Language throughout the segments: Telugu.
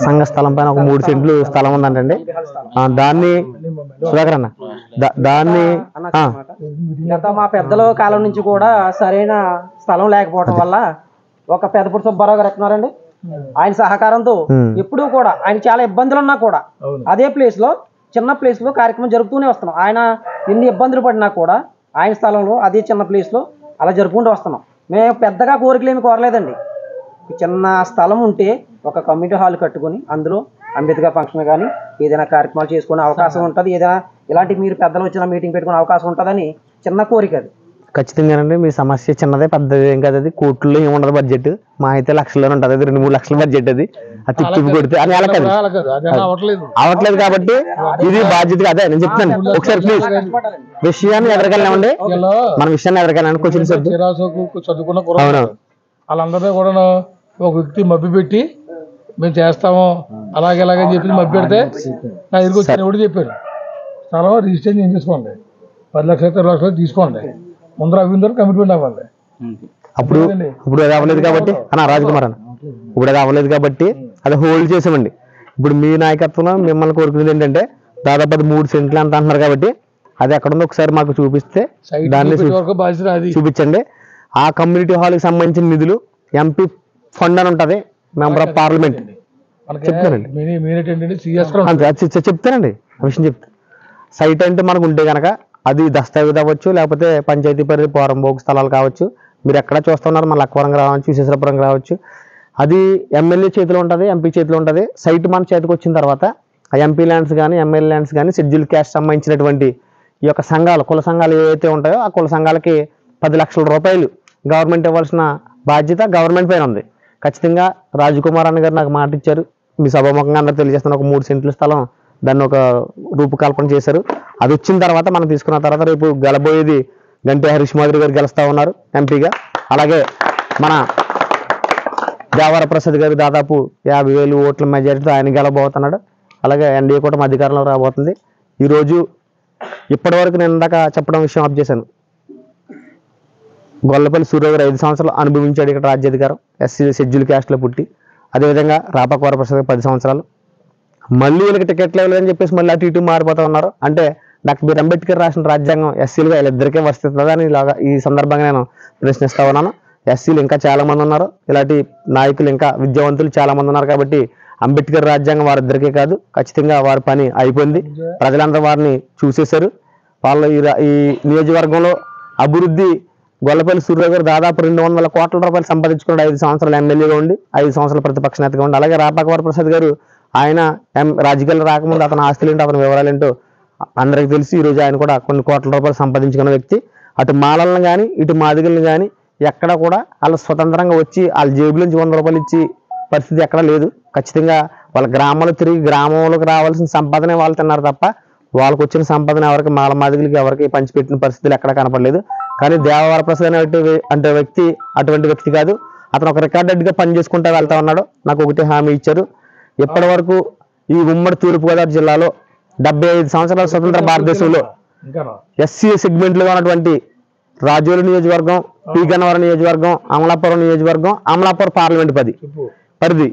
సంఘ స్థలం పైన ఒక 3 సెంట్లు స్థలం ఉందంటండి. దాన్ని సుధాకర్ అన్న దాన్ని గత మా పెద్దల కాలం నుంచి కూడా సరైన స్థలం లేకపోవడం వల్ల ఒక పెద్దపూడి సుబ్బారావు గారు ఎక్కడున్నారండి, ఆయన సహకారంతో ఎప్పుడూ కూడా ఆయన చాలా ఇబ్బందులు ఉన్నా కూడా అదే ప్లేస్ లో చిన్న ప్లేస్ లో కార్యక్రమం జరుపుతూనే వస్తున్నాం. ఆయన ఎన్ని ఇబ్బందులు పడినా కూడా ఆయన స్థలంలో అదే చిన్న ప్లేస్ లో అలా జరుపుకుంటూ వస్తున్నాం. మేము పెద్దగా కోరికలు ఏమి కోరలేదండి. చిన్న స్థలం ఉంటే ఒక కమ్యూనిటీ హాల్ కట్టుకుని అందులో అంబేద్కర్ ఫంక్షన్ కానీ ఏదైనా కార్యక్రమాలు చేసుకునే అవకాశం ఉంటుంది, ఏదైనా ఇలాంటి మీరు పెద్దలు వచ్చిన మీటింగ్ పెట్టుకునే అవకాశం ఉంటుందని చిన్న కోరిక. అది ఖచ్చితంగానండి. మీ సమస్య చిన్నదే, పెద్దది ఏం కాదు. అది కోట్లలో ఏముండదు బడ్జెట్, మా అయితే లక్షల్లోనే ఉంటుంది. అది 2-3 లక్షల బడ్జెట్. అది తిప్పి కొడితే అని అవ్వట్లేదు కాబట్టి ఇది బాధ్యత. అదే నేను చెప్తాను, ఒకసారి ప్లీజ్ విషయాన్ని ఎదరకెళ్ళామండి, మన విషయాన్ని ఎదరకెళ్ళండి. క్వశ్చన్స్ చదువుకున్న వాళ్ళందరినీ కూడా ఒక వ్యక్తి మభ్య పెట్టి మేము చేస్తాము అలాగేలాగని చెప్పి మభ్య పెడితే నా ఎదురు వచ్చి ఎవడు చెప్పారు స్థలం రిజిస్ట్రేషన్ చేసుకోండి, 10 లక్షలు 20 లక్షలు తీసుకోండి, ముందర అవి కమిట్మెంట్ అవ్వాలి. ఇప్పుడు అది అవ్వలేదు కాబట్టి రాజకుమార్ అన్న, ఇప్పుడు అది అవ్వలేదు కాబట్టి అది హోల్డ్ చేసామండి. ఇప్పుడు మీ నాయకత్వంలో మిమ్మల్ని కోరుకునేది ఏంటంటే దాదాపు అది 3 సెంట్లు అంత అంటున్నారు కాబట్టి అది ఎక్కడుందో ఒకసారి మాకు చూపిస్తే దాన్ని చూపించండి. ఆ కమ్యూనిటీ హాల్కి సంబంధించిన నిధులు ఎంపీ ఫండ్ అని ఉంటుంది, మెంబర్ ఆఫ్ పార్లమెంట్ చెప్తానండి. చెప్తానండి ఆ విషయం చెప్తాను. సైట్ అంటే మనకు ఉంటే కనుక అది దస్తావేజ్ అవ్వచ్చు, లేకపోతే పంచాయతీ పరిధి పోరంబోకు స్థలాలు కావచ్చు. మీరు ఎక్కడ చూస్తున్నారు, మన లక్కవరం రావచ్చు, విశేషపురం రావచ్చు. అది ఎమ్మెల్యే చేతిలో ఉంటుంది, ఎంపీ చేతిలో ఉంటుంది. సైట్ మన చేతికి వచ్చిన తర్వాత ఆ ఎంపీ ల్యాండ్స్ కానీ ఎమ్మెల్యే ల్యాండ్స్ కానీ షెడ్యూల్ క్యాస్ట్ సంబంధించినటువంటి ఈ యొక్క సంఘాలు, కుల సంఘాలు ఏవైతే ఉంటాయో ఆ కుల సంఘాలకి 10 లక్షల రూపాయలు గవర్నమెంట్ ఇవ్వాల్సిన బాధ్యత గవర్నమెంట్ పైన ఉంది. ఖచ్చితంగా రాజకుమార్ అన్న గారు నాకు మాట ఇచ్చారు, మీ సభాముఖంగా అందరూ తెలియజేస్తున్న ఒక 3 సెంట్ల స్థలం దాన్ని ఒక రూపకల్పన చేశారు. అది వచ్చిన తర్వాత మనం తీసుకున్న తర్వాత రేపు గెలబోయేది గంటే హరీష్ మాధురి గారు గెలుస్తా ఉన్నారు ఎంపీగా. అలాగే మన దేవర ప్రసాద్ గారు దాదాపు 50,000 ఓట్ల మెజారిటీతో ఆయన గెలబోతున్నాడు. అలాగే ఎన్డీఏ కూటమి అధికారంలో రాబోతుంది. ఈరోజు ఇప్పటి వరకు నేను ఇందాక చెప్పడం విషయం ఆఫ్ చేశాను. గొల్లపల్లి సూర్య గారు 5 సంవత్సరాలు అనుభవించాడు ఇక్కడ రాజ్యాధికారం, ఎస్సీ షెడ్యూల్ క్యాస్ట్లో పుట్టి. అదేవిధంగా రాపాక వరప్రసాద్ 10 సంవత్సరాలు. మళ్ళీ వీళ్ళకి టికెట్లు ఇవ్వలేదని చెప్పేసి మళ్ళీ అటు ఇటు మారిపోతూ ఉన్నారు. అంటే డాక్టర్ బిఆర్ అంబేద్కర్ రాసిన రాజ్యాంగం ఎస్సీలుగా వీళ్ళిద్దరికే వర్తిస్తుందని ఇలాగా ఈ సందర్భంగా నేను ప్రశ్నిస్తా ఉన్నాను. ఎస్సీలు ఇంకా చాలా మంది ఉన్నారు, ఇలాంటి నాయకులు ఇంకా విద్యావంతులు చాలా మంది ఉన్నారు. కాబట్టి అంబేద్కర్ రాజ్యాంగం వారిద్దరికే కాదు, ఖచ్చితంగా వారి పని అయిపోయింది. ప్రజలందరూ వారిని చూసేశారు. వాళ్ళు ఈ నియోజకవర్గంలో అభివృద్ధి గొల్లపల్లి సూర్య గారు దాదాపు 200 కోట్ల రూపాయలు సంపాదించుకున్నాడు 5 సంవత్సరాలు ఎమ్మెల్యేగా ఉండి, 5 సంవత్సరాల ప్రతిపక్ష నేతగా ఉండి. అలాగే రాపాక వరప్రసాద్ గారు ఆయన రాజకీయాలు రాకముందు అతని ఆస్తులు ఏంటో అతని వివరాలు ఏంటో అందరికీ తెలిసి ఈరోజు ఆయన కూడా కొన్ని కోట్ల రూపాయలు సంపాదించుకున్న వ్యక్తి. అటు మాలలను కానీ ఇటు మాదిగలను కానీ ఎక్కడ కూడా వాళ్ళు స్వతంత్రంగా వచ్చి వాళ్ళ జేబుల నుంచి 100 రూపాయలు ఇచ్చి పరిస్థితి ఎక్కడ లేదు. ఖచ్చితంగా వాళ్ళ గ్రామాలు తిరిగి గ్రామంలోకి రావాల్సిన సంపాదనే వాళ్ళు తిన్నారు తప్ప వాళ్ళకు వచ్చిన సంపాదన ఎవరికి మాల మాదిగలకి ఎవరికి పంచిపెట్టిన పరిస్థితులు ఎక్కడ కనపడలేదు. కానీ దేవవర ప్రసాద్ అంటే వ్యక్తి అటువంటి వ్యక్తి కాదు. అతను ఒక రికార్డెడ్గా పని చేసుకుంటూ వెళ్తా ఉన్నాడు. నాకు ఒకటి హామీ ఇచ్చారు, ఇప్పటి వరకు ఈ ఉమ్మడి తూర్పుగోదావరి జిల్లాలో 75 సంవత్సరాల స్వతంత్ర భారతదేశంలో ఎస్సీ సెగ్మెంట్లుగా ఉన్నటువంటి రాజోలు నియోజకవర్గం, పి గన్నవరం నియోజకవర్గం, అమలాపురం నియోజకవర్గం, అమలాపురం పార్లమెంట్ పరిధి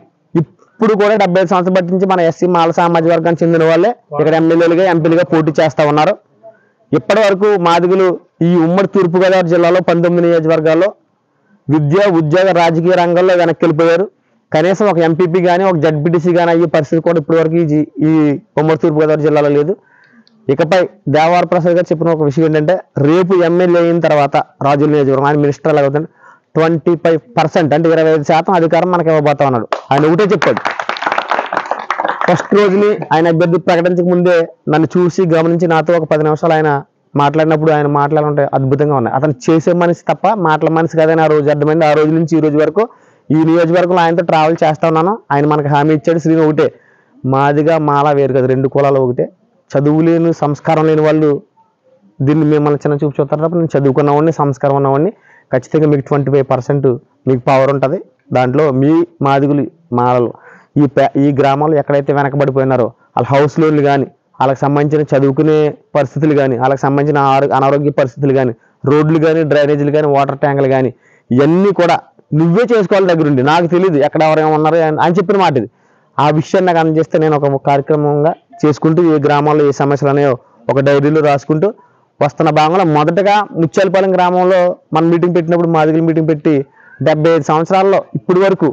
ఇప్పుడు కూడా 75 సంవత్సరాలు బట్టి నుంచి మన ఎస్సీ మాల సామాజిక వర్గానికి చెందిన వాళ్ళే ఇక్కడ ఎమ్మెల్యేలుగా ఎంపీలుగా పోటీ చేస్తా ఉన్నారు. ఇప్పటి వరకు మాదిగలు ఈ ఉమ్మడి తూర్పుగోదావరి జిల్లాలో 19 నియోజకవర్గాల్లో విద్య ఉద్యోగ రాజకీయ రంగంలో వెనక్కి వెళ్ళిపోయారు. కనీసం ఒక ఎంపీపీ కానీ ఒక జడ్పీటీసీ కానీ అయ్యే పరిస్థితి కూడా ఇప్పటి వరకు ఈ ఉమ్మడి తూర్పుగోదావరి జిల్లాలో లేదు. ఇకపై దేవవర ప్రసాద్ గారు చెప్పిన ఒక విషయం ఏంటంటే రేపు ఎమ్మెల్యే అయిన తర్వాత రాజుల నియోజకవర్గం ఆయన మినిస్టర్ ఎలా అవుతుంది 25% అంటే 25% అధికారం మనకి ఇవ్వబోతా ఉన్నాడు. ఆయన ఒకటే చెప్పాడు. ఫస్ట్ రోజుని ఆయన అభ్యర్థి ప్రకటించక ముందే నన్ను చూసి గమనించి నాతో ఒక 10 నిమిషాలు ఆయన మాట్లాడినప్పుడు ఆయన మాట్లాడాలంటే అద్భుతంగా ఉన్నాయి. అతను చేసే మనిషి తప్ప మాటల మనిషి కాదని ఆ రోజు అర్థమైంది. ఆ రోజు నుంచి ఈ రోజు వరకు ఈ నియోజకవర్గంలో ఆయనతో ట్రావెల్ చేస్తా ఉన్నాను. ఆయన మనకు హామీ ఇచ్చాడు, శ్రీను ఒకటే, మాదిగా మాల వేరు కదా, 2 కులాలు ఒకటే. చదువు లేని సంస్కారం లేని వాళ్ళు దీన్ని మిమ్మల్ని చిన్న చూపు చూస్తారు తప్ప నేను చదువుకున్నవాడిని సంస్కారం ఉన్నవాడిని. ఖచ్చితంగా మీకు 25% మీకు పవర్ ఉంటుంది. దాంట్లో మీ మాదిగులు మాలలు ఈ గ్రామాలు ఎక్కడైతే వెనకబడిపోయినారో వాళ్ళ హౌస్ లోన్లు కానీ, వాళ్ళకి సంబంధించిన చదువుకునే పరిస్థితులు కానీ, వాళ్ళకి సంబంధించిన అనారోగ్య పరిస్థితులు కానీ, రోడ్లు కానీ, డ్రైనేజీలు కానీ, వాటర్ ట్యాంకులు కానీ ఇవన్నీ కూడా నువ్వే చేసుకోవాలి దగ్గరుండి. నాకు తెలియదు ఎక్కడ ఎవరైనా ఉన్నారు అని చెప్పిన మాట ఇది. ఆ విషయాన్ని నాకు అందజేస్తే నేను ఒక కార్యక్రమంగా చేసుకుంటూ ఏ గ్రామాల్లో ఏ సమస్యలు ఉన్నాయో ఒక డైరీలో రాసుకుంటూ వస్తున్న భాగంలో మొదటగా ముత్యాలపాలెం గ్రామంలో మనం మీటింగ్ పెట్టినప్పుడు మాదిగల మీటింగ్ పెట్టి 75 సంవత్సరాల్లో ఇప్పటి వరకు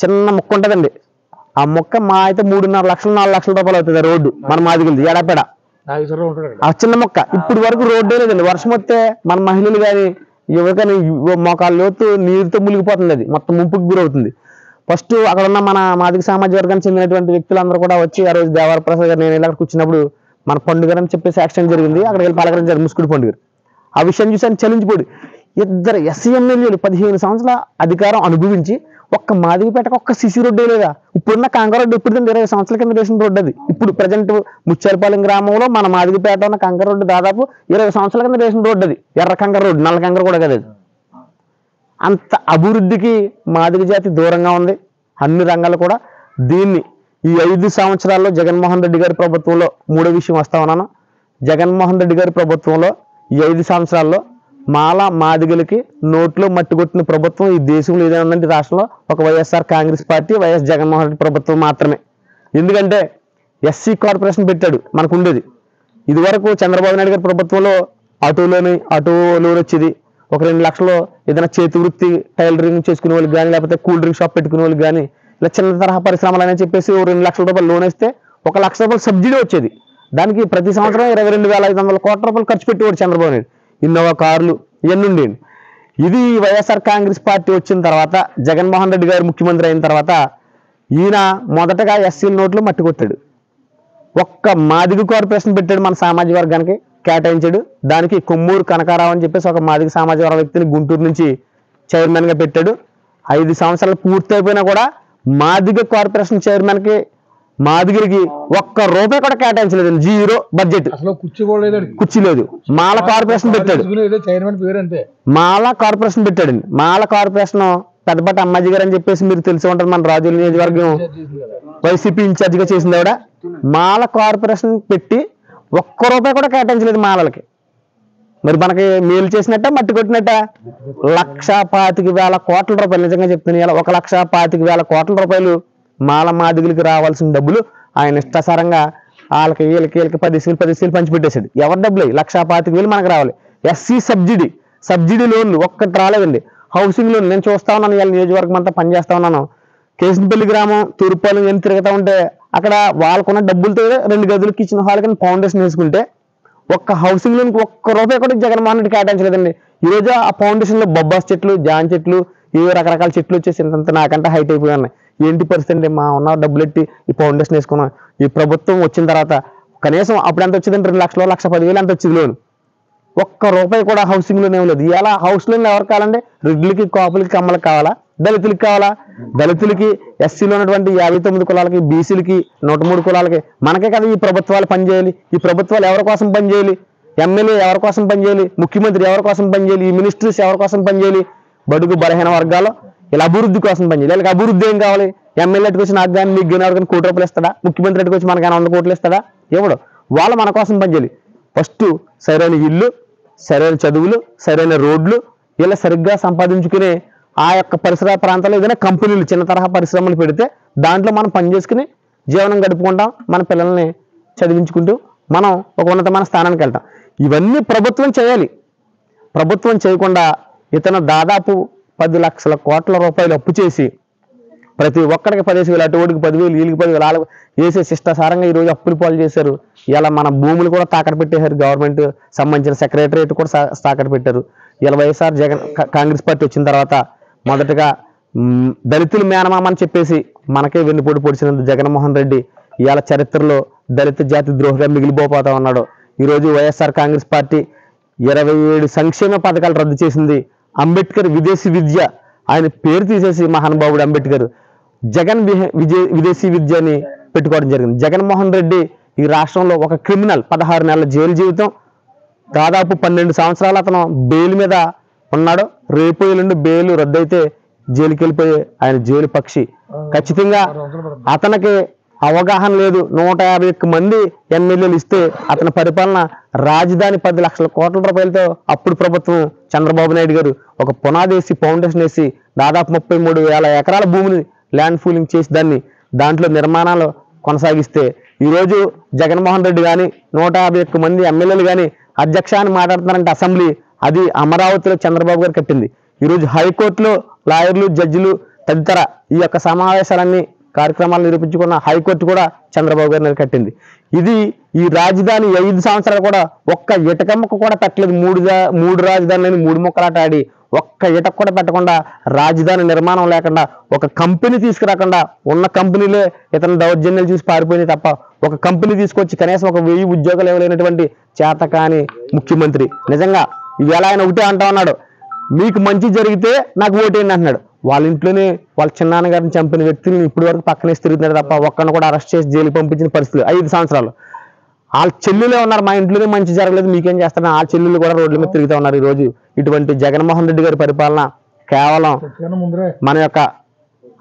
చిన్న మొక్క ఉంటుందండి. ఆ మొక్క మా అయితే 3.5 లక్షలు 4 లక్షల రూపాయలు అవుతుంది ఆ రోడ్డు మన మాదిగలది ఎడపెడ. ఆ చిన్న మొక్క ఇప్పటి వరకు రోడ్డే లేదండి. వర్షం వస్తే మన మహిళలు కానీ యువకని మోకాళ్ళ లోతు నీరుతో మునిగిపోతుంది, అది మొత్తం ముంపుకు గురవుతుంది. ఫస్ట్ అక్కడ ఉన్న మన మాదిగ సామాజిక వర్గానికి చెందినటువంటి వ్యక్తులందరూ కూడా వచ్చి ఆ రోజు దేవర ప్రసాద్ గారు నేను ఇలా కూర్చున్నప్పుడు మన పండుగ అని చెప్పేసి యాక్సిడెంట్ జరిగింది, అక్కడికి వెళ్ళి పలకరించారు ముసుగుడు పండుగ. ఆ విషయం చూసాను చలించిపోయి ఇద్దరు ఎస్సీ ఎమ్మెల్యేలు 15 సంవత్సరాల అధికారం అనుభవించి ఒక్క మాదిగపేటకు ఒక్క సిసి రోడ్డే లేదా. ఇప్పుడున్న కంకర రోడ్డు ఇప్పుడు 20 సంవత్సరాల కింద వేసిన రోడ్డు అది. ఇప్పుడు ప్రజెంట్ ముత్యాలపాలెం గ్రామంలో మన మాదిగపేట ఉన్న కంకర రోడ్డు దాదాపు 20 సంవత్సరాల కింద వేసిన రోడ్డు అది. ఎర్ర కంకర రోడ్డు, నల్ల కంకర కూడా కదా అది. అంత అభివృద్ధికి మాదిగ జాతి దూరంగా ఉంది అన్ని రంగాలు కూడా. దీన్ని ఈ 5 సంవత్సరాల్లో జగన్మోహన్ రెడ్డి గారి ప్రభుత్వంలో మూడో విషయం వస్తా ఉన్నాను. జగన్మోహన్ రెడ్డి గారి ప్రభుత్వంలో ఈ 5 సంవత్సరాల్లో మాదిగలకి నోట్లో మట్టి కొట్టిన ప్రభుత్వం ఈ దేశంలో ఏదైనా ఉందంటే రాష్ట్రంలో ఒక వైఎస్ఆర్ కాంగ్రెస్ పార్టీ, వైఎస్ జగన్మోహన్ రెడ్డి ప్రభుత్వం మాత్రమే. ఎందుకంటే ఎస్సీ కార్పొరేషన్ పెట్టాడు మనకు ఉండేది. ఇదివరకు చంద్రబాబు నాయుడు గారి ప్రభుత్వంలో ఆటో లోన్ వచ్చేది. ఒక 2 లక్షలు ఏదైనా చేతి వృత్తి టైలరింగ్ చేసుకునే వాళ్ళకి కానీ లేకపోతే కూల్ డ్రింక్ షాప్ పెట్టుకునే వాళ్ళకి కానీ ఇలా చిన్న తరహా పరిశ్రమలు అని చెప్పేసి 2 లక్షల రూపాయలు లోన్ ఇస్తే 1 లక్ష రూపాయలు సబ్సిడీ వచ్చేది. దానికి ప్రతి సంవత్సరం 22,500 కోట్ల రూపాయలు ఖర్చు పెట్టేవాడు చంద్రబాబు నాయుడు. ఇన్నోవా కార్లు ఇవన్నీ ఉండేవి. ఇది వైఎస్ఆర్ కాంగ్రెస్ పార్టీ వచ్చిన తర్వాత జగన్మోహన్ రెడ్డి గారు ముఖ్యమంత్రి అయిన తర్వాత ఈయన మొదటగా ఎస్సీల నోట్లు మట్టి కొట్టాడు. ఒక్క మాదిగ కార్పొరేషన్ పెట్టాడు, మన సామాజిక వర్గానికి కేటాయించాడు. దానికి కొమ్మూరు కనకారావు అని చెప్పేసి ఒక మాదిగ సామాజిక వర్గ వ్యక్తిని గుంటూరు నుంచి చైర్మన్ గా పెట్టాడు. 5 సంవత్సరాలు పూర్తి అయిపోయినా కూడా మాదిగ కార్పొరేషన్ చైర్మన్ కి మాదిగరికి ₹1 కూడా కేటాయించలేదు. 0 బడ్జెట్, కుర్చీ లేదు. మాల కార్పొరేషన్ పెట్టాడు, మాల కార్పొరేషన్ పెట్టాడండి. మాల కార్పొరేషన్ పెద్దపాటి అమ్మాజీ గారు అని చెప్పేసి మీరు తెలిసి ఉంటారు, మన రాజుల నియోజకవర్గం వైసీపీ ఇన్ఛార్జ్ గా చేసింది ఆవిడ. మాల కార్పొరేషన్ పెట్టి ₹1 కూడా కేటాయించలేదు మాలలకి. మరి మనకి మేలు చేసినట్ట మట్టి కొట్టినట్ట? 1,25,000 కోట్ల రూపాయలు, నిజంగా చెప్తున్నాను, ఇలా 1,25,000 కోట్ల రూపాయలు మాల మాదిగలకి రావాల్సిన డబ్బులు ఆయన ఇష్టాసారంగా వాళ్ళకి వీళ్ళకి 10,000 పంచిపెట్టేశాడు. ఎవరి డబ్బులు? 1,25,000 మనకు రావాలి. ఎస్సీ సబ్సిడీ లోన్లు ఒక్కటి రాలేదండి. హౌసింగ్ లోన్ నేను చూస్తా ఉన్నాను, ఇవాళ నియోజకవర్గం అంతా పనిచేస్తా ఉన్నాను. కేసినపల్లి గ్రామం తూర్పుపాలెం ఏం తిరుగుతూ ఉంటే అక్కడ వాళ్ళకున్న డబ్బులతో 2 గదులకి ఇచ్చిన హాల్ కింద ఫౌండేషన్ వేసుకుంటే ఒక్క హౌసింగ్ లోన్కి ₹1 కూడా జగన్మోహన్ రెడ్డి కేటాయించలేదండి. ఈరోజు ఆ ఫౌండేషన్ లో బొబ్బాస్ చెట్లు, జాన్ చెట్లు, ఇవో రకరకాల చెట్లు వచ్చేసి ఇంత నాకంటే హైట్ అయిపోయి ఉన్నాయి. ఏంటి పరిస్థితి అండి? మా ఉన్న డబ్బులు ఎట్టి ఈ ఫౌండేషన్ వేసుకున్నాం. ఈ ప్రభుత్వం వచ్చిన తర్వాత కనీసం అప్పుడు ఎంత వచ్చిందంటే 2 లక్షలు, 1,10,000 ఎంత వచ్చింది లోన్. ₹1 కూడా హౌసింగ్ లోన్ ఏం లేదు. ఇలా హౌస్ లోన్ ఎవరు కావాలండి? రెడ్లకి, కాపులకి, కమ్మలకి కావాలా? దళితులకి కావాలా? దళితులకి, ఎస్సీలో ఉన్నటువంటి 59 కులాలకి, బీసీలకి, 103 కులాలకి మనకే కదా ఈ ప్రభుత్వాలు పనిచేయాలి. ఈ ప్రభుత్వాలు ఎవరి కోసం పనిచేయాలి? ఎమ్మెల్యే ఎవరి కోసం పనిచేయాలి? ముఖ్యమంత్రి ఎవరి కోసం పనిచేయాలి? ఈ మినిస్ట్రీస్ ఎవరి కోసం పనిచేయాలి? బడుగు బలహీన వర్గాలు ఇలా అభివృద్ధి కోసం పనిచేయాలి. వీళ్ళకి అభివృద్ధి ఏం కావాలి? ఎమ్మెల్యేకి వచ్చి నాకు కానీ మీకు కానీ ఎవరికైనా ₹1,00,00,000 ఇస్తాడా? ముఖ్యమంత్రికి వచ్చి మనకు 100 కోట్లు ఇస్తాడా? ఎవడు? వాళ్ళు మన కోసం పనిచేయాలి. ఫస్ట్ సరైన ఇల్లు, సరైన చదువులు, సరైన రోడ్లు ఇలా సరిగ్గా సంపాదించుకుని ఆ యొక్క పరిసర ప్రాంతాల్లో ఏదైనా కంపెనీలు, చిన్న తరహా పరిశ్రమలు పెడితే దాంట్లో మనం పనిచేసుకుని జీవనం గడుపుకుంటాం. మన పిల్లల్ని చదివించుకుంటూ మనం ఒక ఉన్నతమైన స్థానానికి వెళ్తాం. ఇవన్నీ ప్రభుత్వం చేయాలి. ప్రభుత్వం చేయకుండా ఇతను దాదాపు 10 లక్షల కోట్ల రూపాయలు అప్పు చేసి ప్రతి ఒక్కడికి 10,000, అటువడికి 10,000, వీళ్ళకి 10,000 వాళ్ళకి వేసే శిష్టాసారంగా ఈరోజు అప్పులు పాలు చేశారు. ఇలా మన భూములు కూడా తాకట్టు పెట్టేశారు. గవర్నమెంట్ సంబంధించిన సెక్రటరియట్ కూడా తాకట్టు పెట్టారు. ఇలా వైఎస్ఆర్ కాంగ్రెస్ పార్టీ వచ్చిన తర్వాత మొదటగా దళితులు మేనమామ అని చెప్పేసి మనకే వెన్నుపోటు పొడిచినందుకు జగన్మోహన్ రెడ్డి ఇవాళ చరిత్రలో దళిత జాతి ద్రోహిగా మిగిలిపోతా ఉన్నాడు. ఈరోజు వైఎస్ఆర్ కాంగ్రెస్ పార్టీ 27 సంక్షేమ పథకాలు రద్దు చేసింది. అంబేద్కర్ విదేశీ విద్య ఆయన పేరు తీసేసి మహానుభావుడు అంబేద్కర్ జగన్ విదేశీ విద్య అని పెట్టుకోవడం జరిగింది. జగన్మోహన్ రెడ్డి ఈ రాష్ట్రంలో ఒక క్రిమినల్, 16 నెలల జైలు జీవితం, దాదాపు 12 సంవత్సరాలు అతను బెయిల్ మీద ఉన్నాడు. రేపు ఎల్లుండి బెయిల్ రద్దయితే జైలుకి వెళ్ళిపోయే ఆయన జైలు పక్షి. ఖచ్చితంగా అతనికి అవగాహన లేదు. 151 మంది ఎమ్మెల్యేలు ఇస్తే అతని పరిపాలన రాజధాని 10 లక్షల కోట్ల రూపాయలతో అప్పుడు ప్రభుత్వం చంద్రబాబు నాయుడు గారు ఒక పునాదేసి ఫౌండేషన్ వేసి దాదాపు 33,000 ఎకరాల భూమిని ల్యాండ్ పూలింగ్ చేసి దాన్ని దాంట్లో నిర్మాణాలు కొనసాగిస్తే ఈరోజు జగన్మోహన్ రెడ్డి కానీ 151 మంది ఎమ్మెల్యేలు కానీ అధ్యక్ష అని మాట్లాడుతున్నారంటే అసెంబ్లీ, అది అమరావతిలో చంద్రబాబు గారు కట్టింది. ఈరోజు హైకోర్టులో లాయర్లు, జడ్జిలు తదితర ఈ యొక్క సమావేశాలన్నీ కార్యక్రమాలు నిరూపించుకున్న హైకోర్టు కూడా చంద్రబాబు గారిని కట్టింది. ఇది ఈ రాజధాని 5 సంవత్సరాలు కూడా ఒక్క ఇటకమ్మకు కూడా పెట్టలేదు. మూడు రాజధానులని 3 ముక్కలాట ఆడి ఒక్క ఇటక కూడా పెట్టకుండా, రాజధాని నిర్మాణం లేకుండా, ఒక కంపెనీ తీసుకురాకుండా, ఉన్న కంపెనీలే ఇతను దౌర్జన్యాలు చూసి పారిపోయింది తప్ప ఒక కంపెనీ తీసుకొచ్చి కనీసం ఒక 1000 ఉద్యోగాలు ఇవ్వలేనటువంటి చేతకాని ముఖ్యమంత్రి. నిజంగా ఇవాళ ఆయన ఒకటే అంటా ఉన్నాడు, మీకు మంచి జరిగితే నాకు ఓటేయండి అంటున్నాడు. వాళ్ళ ఇంట్లోనే వాళ్ళ చిన్నాన్నగారిని చంపిన వ్యక్తులను ఇప్పటి వరకు పక్కనే తిరుగుతున్నాడు తప్ప ఒక్కడిని కూడా అరెస్ట్ చేసి జైలు పంపించిన పరిస్థితులు 5 సంవత్సరాలు. వాళ్ళ చెల్లెలే ఉన్నారు, మా ఇంట్లోనే మంచి జరగలేదు మీకేం చేస్తారని ఆ చెల్లెలు కూడా రోడ్ల మీద తిరుగుతూ ఉన్నారు. ఈ రోజు ఇటువంటి జగన్మోహన్ రెడ్డి గారి పరిపాలన కేవలం మన యొక్క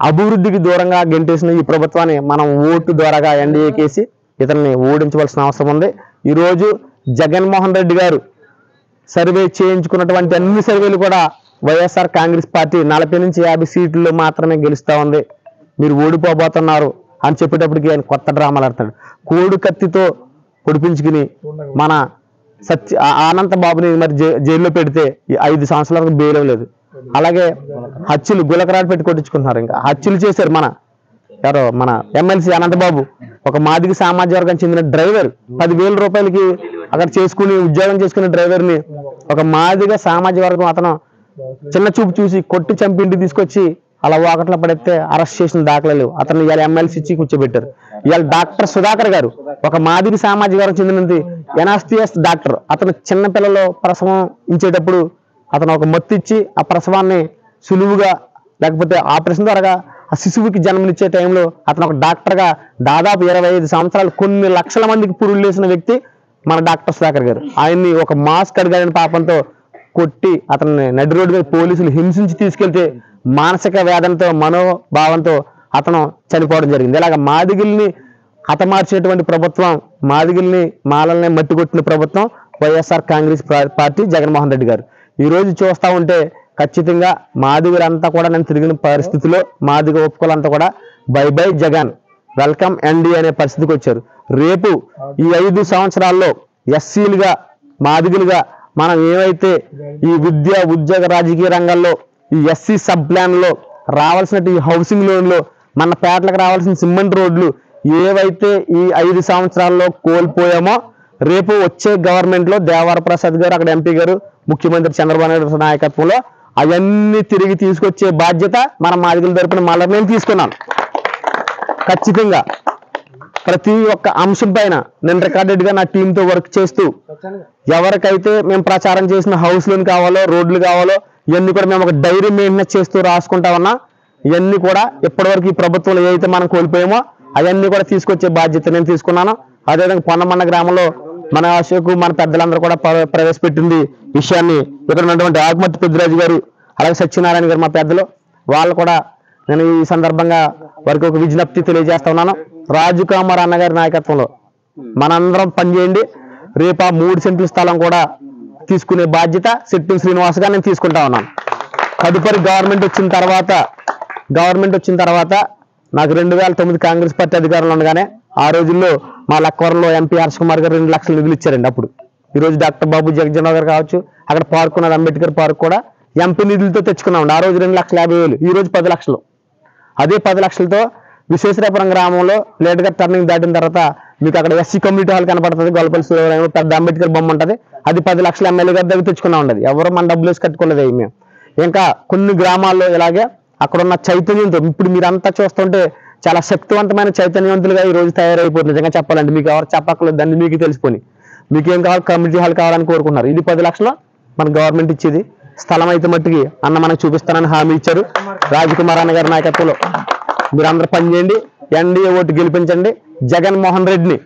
అభివృద్ధికి దూరంగా గెంటేసిన ఈ ప్రభుత్వాన్ని మనం ఓటు ద్వారాగా ఎన్డీఏకేసి ఇతన్ని ఓడించవలసిన అవసరం ఉంది. ఈరోజు జగన్మోహన్ రెడ్డి గారు సర్వే చేయించుకున్నటువంటి అన్ని సర్వేలు కూడా వైఎస్ఆర్ కాంగ్రెస్ పార్టీ 40 నుంచి 50 సీట్లలో మాత్రమే గెలుస్తూ ఉంది, మీరు ఓడిపోబోతున్నారు అని చెప్పేటప్పటికి ఆయన కొత్త డ్రామాలు ఆడతాడు. కోడి కత్తితో పొడిపించుకుని మన అనంత బాబుని మరి జైల్లో పెడితే 5 సంవత్సరాల వరకు బెయిల్ లేదు. అలాగే హత్యలు గులకరాడు పెట్టి కొట్టించుకుంటున్నారు. ఇంకా హత్యలు చేశారు మన ఎమ్మెల్సీ అనంతబాబు, ఒక మాదిగ సామాజిక వర్గానికి చెందిన డ్రైవర్ 10,000 రూపాయలకి అక్కడ చేసుకుని ఉద్యోగం చేసుకునే డ్రైవర్ని ఒక మాదిగ సామాజిక వర్గం అతను చిన్న చూపు చూసి కొట్టి చంపి ఇంటికి తీసుకొచ్చి అలా వాకట్లో పడితే అరెస్ట్ చేసిన దాఖలాలు అతను ఇవాళ ఎమ్మెల్సీ ఇచ్చి కూర్చోబెట్టారు. ఇవాళ డాక్టర్ సుధాకర్ గారు ఒక మాదిగ సామాజిక వర్గం చెందినది ఎనాస్థియాస్ డాక్టర్, అతను చిన్నపిల్లలు ప్రసవం ఇచ్చేటప్పుడు అతను ఒక మత్తు ఇచ్చి ఆ ప్రసవాన్ని సులువుగా లేకపోతే ఆపరేషన్ ద్వారా ఆ శిశువుకి జన్మనిచ్చే టైంలో అతను ఒక డాక్టర్గా దాదాపు 25 సంవత్సరాలు కొన్ని లక్షల మందికి పురుళ్ళు వేసిన వ్యక్తి మన డాక్టర్ సుధాకర్ గారు. ఆయన్ని ఒక మాస్క్ అడిగాడని పాపంతో కొట్టి అతన్ని నడి రోడ్డు మీద పోలీసులు హింసించి తీసుకెళ్తే మానసిక వేదనతో మనోభావంతో అతను చనిపోవడం జరిగింది. ఇలాగ మాదిగిల్ని హతమార్చినటువంటి ప్రభుత్వం, మాదిగిల్ని మాలల్ని మట్టి కొట్టిన ప్రభుత్వం వైఎస్ఆర్ కాంగ్రెస్ పార్టీ జగన్మోహన్ రెడ్డి గారు. ఈరోజు చూస్తూ ఉంటే ఖచ్చితంగా మాదిగులంతా కూడా నేను తిరిగిన పరిస్థితిలో మాదిగ ఒప్పుకోలంతా కూడా by by Jagan, welcome ND అనే పరిస్థితికి వచ్చారు. రేపు ఈ 5 సంవత్సరాల్లో ఎస్సీలుగా మాదిగులుగా మనం ఏవైతే ఈ విద్య ఉద్యోగ రాజకీయ రంగాల్లో ఈ ఎస్సీ సబ్ ప్లాన్లో రావాల్సిన ఈ హౌసింగ్ లోన్లో మన పేటలకు రావాల్సిన సిమెంట్ రోడ్లు ఏవైతే ఈ 5 సంవత్సరాల్లో కోల్పోయామో రేపు వచ్చే గవర్నమెంట్లో దేవరప్రసాద్ గారు అక్కడ ఎంపీ గారు ముఖ్యమంత్రి చంద్రబాబు నాయుడు నాయకత్వంలో అవన్నీ తిరిగి తీసుకొచ్చే బాధ్యత మన మాదిగల తరపున మళ్ళీ నేను తీసుకున్నాను. ఖచ్చితంగా ప్రతి ఒక్క అంశం పైన నేను రికార్డెడ్గా నా టీంతో వర్క్ చేస్తూ ఎవరికైతే మేము ప్రచారం చేసిన హౌస్ లోన్ కావాలో రోడ్లు కావాలో ఇవన్నీ కూడా మేము ఒక డైరీ మెయింటెనెన్స్ చేస్తూ రాసుకుంటా ఉన్నా. ఇవన్నీ కూడా ఇప్పటివరకు ఈ ప్రభుత్వంలో ఏదైతే మనం కోల్పోయామో అవన్నీ కూడా తీసుకొచ్చే బాధ్యత నేను తీసుకున్నాను. అదేవిధంగా పొన్నమన్న గ్రామంలో మన అశోక్ మన పెద్దలందరూ కూడా ప్రవేశపెట్టింది విషయాన్ని ఇక్కడ ఉన్నటువంటి ఆకుమతి పెద్దిరాజు గారు అలాగే సత్యనారాయణ గారు మా పెద్దలు వాళ్ళు కూడా నేను ఈ సందర్భంగా వారికి ఒక విజ్ఞప్తి తెలియజేస్తా ఉన్నాను. రాజు కామర్ అన్నగారి నాయకత్వంలో మనందరం పనిచేయండి. రేపు ఆ 3 సెంట్ల స్థలం కూడా తీసుకునే బాధ్యత శెట్టి శ్రీనివాస్ గారు నేను తీసుకుంటా ఉన్నాను. తదుపరి గవర్నమెంట్ వచ్చిన తర్వాత నాకు 2009 కాంగ్రెస్ పార్టీ అధికారంలో ఉండగానే ఆ రోజుల్లో మా లక్కవరంలో ఎంపీ హర్ష కుమార్ గారు 2 లక్షలు నిధులు ఇచ్చారండి. అప్పుడు ఈరోజు డాక్టర్ బాబు జగజ్జనరావు గారు కావచ్చు, అక్కడ పార్క్ ఉన్నది అంబేద్కర్ పార్క్ కూడా ఎంపీ నిధులతో తెచ్చుకున్నామండి. ఆ రోజు 2,50,000, ఈ రోజు 10 లక్షలు. అదే 10 లక్షలతో విశ్వేశ్వరాపురం గ్రామంలో లేట్గా టర్నింగ్ దాటిన తర్వాత మీకు అక్కడ ఎస్సీ కమ్యూనిటీ హాల్ కనపడుతుంది, గొల్లపల్లి సూర్యవరం పెద్ద అంబేద్కర్ బొమ్మ ఉంటుంది, అది 10 లక్షలు ఎమ్మెల్యే గారి దగ్గర తెచ్చుకున్నా ఉండదు. ఎవరు మన డబ్బులు వేసి కట్టుకోలేదు. మేము ఇంకా కొన్ని గ్రామాల్లో ఇలాగే అక్కడున్న చైతన్యంతో ఇప్పుడు మీరంతా చూస్తుంటే చాలా శక్తివంతమైన చైతన్యవంతులుగా ఈ రోజు తయారైపోతుంది. నిజంగా చెప్పాలంటే మీకు ఎవరు చెప్పక్కర్లేదు, దాన్ని మీకు తెలిసిపోయి మీకేం కావాలి కమ్యూనిటీ హాల్ కావాలని కోరుకున్నారు. ఇది 10 లక్షలు మన గవర్నమెంట్ ఇచ్చేది. స్థలం అయితే మట్టికి అన్న మనకు చూపిస్తానని హామీ ఇచ్చారు. రాజకుమార్ అన్న గారి నాయకత్వంలో మీరందరూ పనిచేయండి, ఎన్డీఏ ఓటు గెలిపించండి. జగన్మోహన్ రెడ్డిని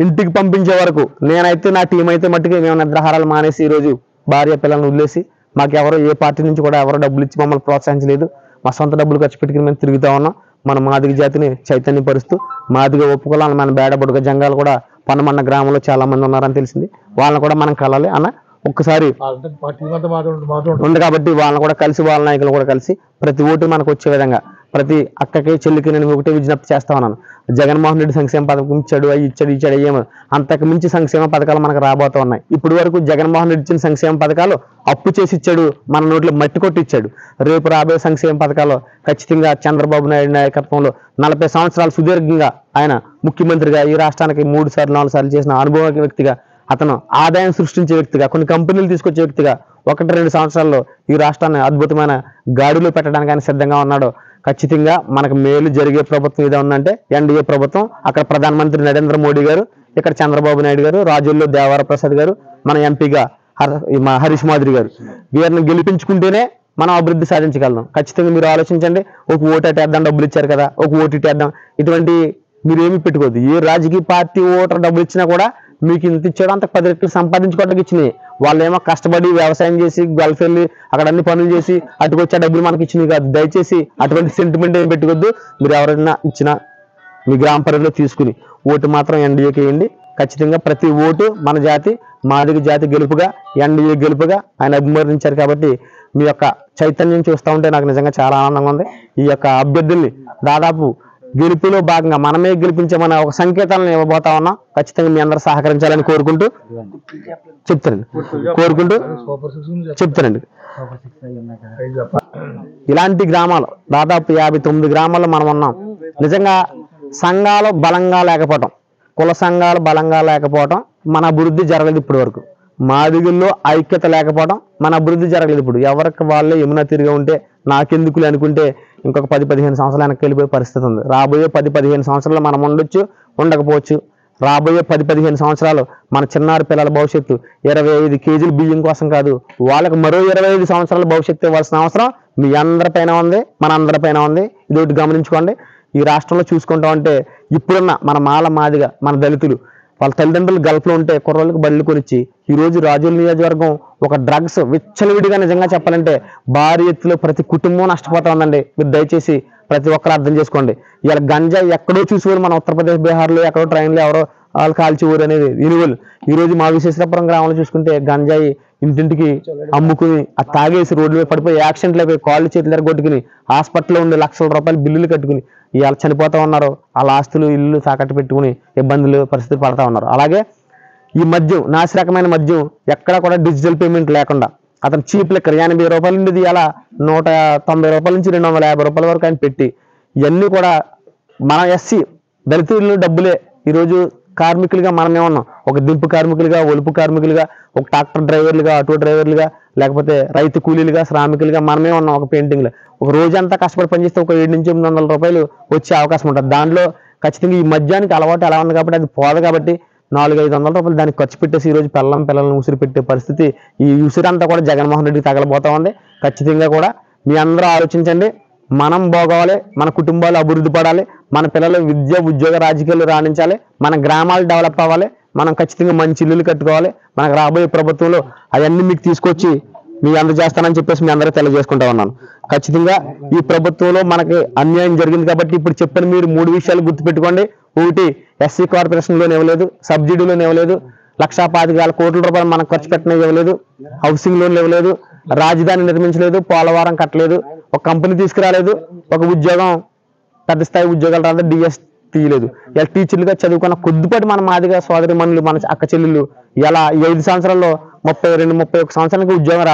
ఇంటికి పంపించే వరకు నేనైతే నా టీం అయితే మట్టికి మేము నిద్రాహారాలు మానేసి ఈరోజు భార్య పిల్లలను వదిలేసి మాకెవరో ఏ పార్టీ నుంచి కూడా ఎవరో డబ్బులు ఇచ్చి మమ్మల్ని ప్రోత్సహించలేదు. మా సొంత డబ్బులు ఖర్చు పెట్టుకుని మేము తిరుగుతూ ఉన్నాం. మన మాదిగ జాతిని చైతన్యపరుస్తూ మాదిగ ఒప్పుకోవాలని మన బేడబడుగ జంగాలు కూడా పొన్నమన్న గ్రామంలో చాలా మంది ఉన్నారని తెలిసింది. వాళ్ళని కూడా మనం కలాలి అన్న ఒక్కసారి పార్టీ అంతా మాట్లాడుతుంది ఉంది కాబట్టి వాళ్ళని కూడా కలిసి వాళ్ళ నాయకులు కూడా కలిసి ప్రతి ఓటు మనకు వచ్చే విధంగా ప్రతి అక్కకి చెల్లికి నేను ఒకటే విజ్ఞప్తి చేస్తా ఉన్నాను. జగన్మోహన్ రెడ్డి సంక్షేమ పథకం ఇచ్చాడు, అవి ఇచ్చాడు అయ్యేమో అంతకు మించి సంక్షేమ పథకాలు మనకు రాబోతూ ఉన్నాయి. ఇప్పటి వరకు జగన్మోహన్ రెడ్డి ఇచ్చిన సంక్షేమ పథకాలు అప్పు చేసి ఇచ్చాడు, మన నోట్లో మట్టి కొట్టి ఇచ్చాడు. రేపు రాబోయే సంక్షేమ పథకాలు ఖచ్చితంగా చంద్రబాబు నాయుడు నాయకత్వంలో 40 సంవత్సరాలు సుదీర్ఘంగా ఆయన ముఖ్యమంత్రిగా ఈ రాష్ట్రానికి 3 సార్లు 4 సార్లు చేసిన అనుభవ వ్యక్తిగా, అతను ఆదాయం సృష్టించే వ్యక్తిగా, కొన్ని కంపెనీలు తీసుకొచ్చే వ్యక్తిగా 1-2 సంవత్సరాల్లో ఈ రాష్ట్రాన్ని అద్భుతమైన గాడిలో పెట్టడానికి ఆయన సిద్ధంగా ఉన్నాడు. ఖచ్చితంగా మనకు మేలు జరిగే ప్రభుత్వం ఏదో ఉందంటే ఎన్డీఏ ప్రభుత్వం. అక్కడ ప్రధానమంత్రి నరేంద్ర మోడీ గారు, ఇక్కడ చంద్రబాబు నాయుడు గారు, రాజుల్లో దేవర ప్రసాద్ గారు, మన ఎంపీగా హరీష్ మాధురి గారు. వీరిని గెలిపించుకుంటేనే మనం అభివృద్ధి సాధించగలం. ఖచ్చితంగా మీరు ఆలోచించండి. ఒక ఓటు అటేద్దాం, డబ్బులు ఇచ్చారు కదా, ఒక ఓటు ఇటేద్దాం, ఇటువంటి మీరు ఏమి పెట్టుకోవద్దు. ఏ రాజకీయ పార్టీ ఓటర్ డబ్బులు ఇచ్చినా కూడా మీకు ఇంత ఇచ్చాడు అంత 10 రెట్లు సంపాదించుకోవడానికి ఇచ్చినాయి. వాళ్ళు ఏమో కష్టపడి వ్యవసాయం చేసి గల్ఫ్ వెళ్ళి అక్కడ అన్ని పనులు చేసి అటుకొచ్చే డబ్బులు మనకి ఇచ్చినాయి కాదు. దయచేసి అటువంటి సెంటిమెంట్ ఏం పెట్టుకోవద్దు. మీరు ఎవరైనా ఇచ్చినా మీ గ్రామ పరిధిలో తీసుకుని ఓటు మాత్రం ఎన్డీఏకి వేయండి. ఖచ్చితంగా ప్రతి ఓటు మన జాతి, మాదిగ జాతి గెలుపుగా, ఎన్డీఏ గెలుపుగా ఆయన అభివర్ణించారు. కాబట్టి మీ యొక్క చైతన్యం చూస్తూ ఉంటే నాకు నిజంగా చాలా ఆనందంగా ఉంది. ఈ యొక్క అభ్యర్థుల్ని దాదాపు గెలుపులో భాగంగా మనమే గెలిపించమన్న ఒక సంకేతాలను ఇవ్వబోతా ఉన్నాం. ఖచ్చితంగా మీ అందరూ సహకరించాలని కోరుకుంటూ చెప్తానండి. ఇలాంటి గ్రామాలు దాదాపు 59 గ్రామాల్లో మనం ఉన్నాం. నిజంగా సంఘాలు బలంగా లేకపోవటం, కుల సంఘాలు బలంగా లేకపోవటం మన అభివృద్ధి జరగలేదు ఇప్పటి వరకు. మాదిగుల్లో ఐక్యత లేకపోవడం మన అభివృద్ధి జరగలేదు. ఇప్పుడు ఎవరికి వాళ్ళే యమునా తిరిగి ఉంటే నాకెందుకులు అనుకుంటే ఇంకొక 10-15 సంవత్సరాలు వెనక్కి వెళ్ళిపోయే పరిస్థితి ఉంది. రాబోయే 10-15 సంవత్సరాలు మనం ఉండొచ్చు, ఉండకపోవచ్చు. రాబోయే 10-15 సంవత్సరాలు మన చిన్నారి పిల్లల భవిష్యత్తు 25 కేజీలు బియ్యం కోసం కాదు, వాళ్ళకి మరో 25 సంవత్సరాల భవిష్యత్తు ఇవ్వాల్సిన అవసరం మీ అందరిపైన ఉంది, మన అందరిపైన ఉంది. ఇది ఒకటి గమనించుకోండి. ఈ రాష్ట్రంలో చూసుకుంటా ఉంటే ఇప్పుడున్న మన మాదిగ, మన దళితులు వాళ్ళ తల్లిదండ్రులు గల్ఫ్లో ఉంటే కుర్రోళ్ళకి బళ్ళు కొనిచ్చి ఈరోజు రాజుల నియోజకవర్గం ఒక డ్రగ్స్ విచ్చలవిడిగా నిజంగా చెప్పాలంటే భారీ ఎత్తులో ప్రతి కుటుంబం నష్టపోతా ఉందండి. మీరు దయచేసి ప్రతి ఒక్కరు అర్థం చేసుకోండి. ఇలా గంజా ఎక్కడో చూసేవారు మన ఉత్తరప్రదేశ్, బీహార్లో ఎక్కడో ట్రైన్లో ఎవరో వాళ్ళు కాల్చి ఊరు అనేది వినువలు. ఈరోజు మా విశ్వేశ్వరపురం గ్రామంలో చూసుకుంటే గంజాయి ఇంటింటికి అమ్ముకుని అది తాగేసి రోడ్డు మీద పడిపోయి యాక్సిడెంట్లు అయిపోయి కాళ్ళు చేతులు ఎరగొట్టుకుని హాస్పిటల్లో ఉండి లక్షల రూపాయలు బిల్లులు కట్టుకుని ఇవాళ చనిపోతా ఉన్నారు. వాళ్ళ ఆస్తులు ఇల్లు తాకట్టు పెట్టుకుని ఇబ్బందులు పరిస్థితులు పడతా ఉన్నారు. అలాగే ఈ మద్యం, నాసిరకమైన మద్యం ఎక్కడ కూడా డిజిటల్ పేమెంట్ లేకుండా అతను చీప్ లెక్కర్ 80 రూపాయల నుండి ఇలా 190 రూపాయల నుంచి 250 రూపాయల వరకు ఆయన పెట్టి ఇవన్నీ కూడా మన ఎస్సీ దళితులు డబ్బులే. ఈరోజు కార్మికులుగా మనమే ఉన్నాం. ఒక దింపు కార్మికులుగా, ఒలుపు కార్మికులుగా, ఒక ట్రాక్టర్ డ్రైవర్లుగా, ఆటో డ్రైవర్లుగా, లేకపోతే రైతు కూలీలుగా, శ్రామికులుగా మనమే ఉన్నాం. ఒక పెయింటింగ్లో ఒక రోజంతా కష్టపడి పనిచేస్తే ఒక 7 నుంచి 800 రూపాయలు వచ్చే అవకాశం ఉంటుంది. దాంట్లో ఖచ్చితంగా ఈ మద్యానికి అలవాటు ఎలా ఉంది కాబట్టి అది పోదు కాబట్టి 400-500 రూపాయలు దానికి ఖర్చు పెట్టేసి ఈరోజు పిల్లలను ఉసిరి పెట్టే పరిస్థితి, ఈ ఉసిరంతా కూడా జగన్మోహన్ రెడ్డికి తగలబోతా ఉంది. ఖచ్చితంగా కూడా మీ అందరూ ఆలోచించండి. మనం బాగోవాలి, మన కుటుంబాలు అభివృద్ధి పడాలి, మన పిల్లలు విద్య, ఉద్యోగ, రాజకీయాలు రాణించాలి, మన గ్రామాలు డెవలప్ అవ్వాలి, మనం ఖచ్చితంగా మంచి ఇల్లులు కట్టుకోవాలి. మనకు రాబోయే ప్రభుత్వంలో అవన్నీ మీకు తీసుకొచ్చి మీ అందరూ చేస్తానని చెప్పేసి మీ అందరూ తెలియజేసుకుంటా ఉన్నాను. ఖచ్చితంగా ఈ ప్రభుత్వంలో మనకి అన్యాయం జరిగింది కాబట్టి ఇప్పుడు చెప్పిన మీరు 3 విషయాలు గుర్తుపెట్టుకోండి. ఒకటి, ఎస్సీ కార్పొరేషన్ లోన్ ఇవ్వలేదు, సబ్సిడీ లోన్ ఇవ్వలేదు, 1,25,000 కోట్ల రూపాయలు మనకు ఖర్చు పెట్టిన ఇవ్వలేదు, హౌసింగ్ లోన్లు ఇవ్వలేదు, రాజధాని నిర్మించలేదు, పోలవరం కట్టలేదు, ఒక కంపెనీ తీసుకురాలేదు, ఒక ఉద్యోగం పెద్ద స్థాయి ఉద్యోగాలు రాలేదు, డిఎస్ తీయలేదు. ఇలా టీచర్లుగా చదువుకున్న కొద్దిపాటి మన మాదిగా సోదరి మనులు, మన అక్క చెల్లెళ్ళు ఇలా 5 సంవత్సరాల్లో 32-31 సంవత్సరానికి ఉద్యోగం